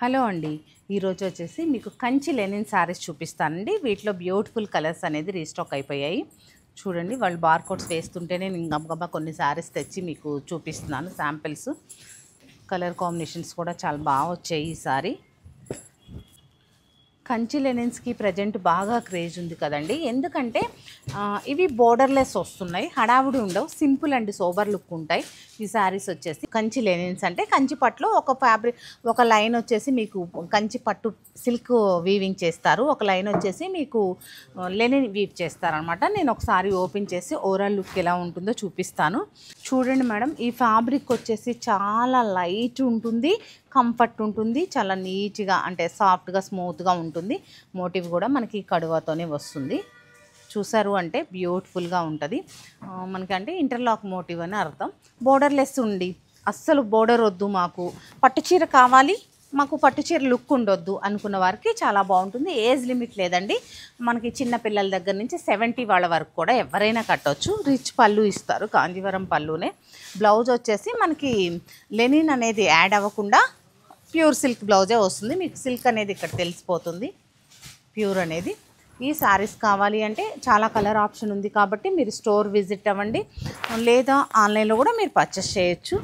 Hello అండి. ఈరోజు వచ్చేసి మీకు కంచి లెనిన్ శారీస్ చూపిస్తానండి. వీటిలో బ్యూటిఫుల్ కలర్స్ అనేది రీస్టాక్ అయిపోయాయి. చూడండి, వాళ్ళు బార్కోడ్స్ వేస్తుంటేనే నేను గబగబా కొన్ని శారీస్ తెచ్చి మీకు చూపిస్తున్నాను శాంపిల్స్. కలర్ కాంబినేషన్స్ కూడా చాలా బాగా వచ్చాయి ఈసారి. కంచి లెనిన్స్కి ప్రజెంట్ బాగా క్రేజ్ ఉంది కదండి. ఎందుకంటే ఇవి బోర్డర్లెస్ వస్తున్నాయి, హడావుడి ఉండవు, సింపుల్ అండ్ సోబర్ లుక్ ఉంటాయి ఈ శారీస్. వచ్చేసి కంచి లెనిన్స్ అంటే కంచి పట్టులో ఒక ఫ్యాబ్రిక్, ఒక లైన్ వచ్చేసి మీకు కంచి పట్టు సిల్క్ వీవింగ్ చేస్తారు, ఒక లైన్ వచ్చేసి మీకు లెనిన్ వీవ్ చేస్తారనమాట. నేను ఒకసారి ఓపెన్ చేసి ఓవరాల్ లుక్ ఎలా ఉంటుందో చూపిస్తాను. చూడండి మేడం, ఈ ఫ్యాబ్రిక్ వచ్చేసి చాలా లైట్ ఉంటుంది, కంఫర్ట్ ఉంటుంది, చాలా నీట్గా అంటే సాఫ్ట్గా స్మూత్గా ఉంటుంది. మోటివ్ కూడా మనకి కడువాతోనే వస్తుంది. చూసారు అంటే బ్యూటిఫుల్గా ఉంటుంది మనకి, అంటే ఇంటర్లాక్ మోటివ్ అని అర్థం. బోర్డర్లెస్ ఉండి అస్సలు బోర్డర్ వద్దు, మాకు పట్టుచీర కావాలి, మాకు పట్టుచీర లుక్ ఉండొద్దు అనుకున్న వారికి చాలా బాగుంటుంది. ఏజ్ లిమిట్ లేదండి, మనకి చిన్న పిల్లల దగ్గర నుంచి 70 వాళ్ళ వరకు కూడా ఎవరైనా కట్టవచ్చు. రిచ్ పళ్ళు ఇస్తారు, కాంజీవరం పళ్ళునే. బ్లౌజ్ వచ్చేసి మనకి లెనిన్ అనేది యాడ్ అవ్వకుండా ప్యూర్ సిల్క్ బ్లౌజే వస్తుంది. మీకు సిల్క్ అనేది ఇక్కడ తెలిసిపోతుంది, ప్యూర్ అనేది. ఈ శారీస్ కావాలి అంటే చాలా కలర్ ఆప్షన్ ఉంది కాబట్టి మీరు స్టోర్ విజిట్ అవ్వండి, లేదా ఆన్లైన్లో కూడా మీరు పర్చేస్ చేయొచ్చు.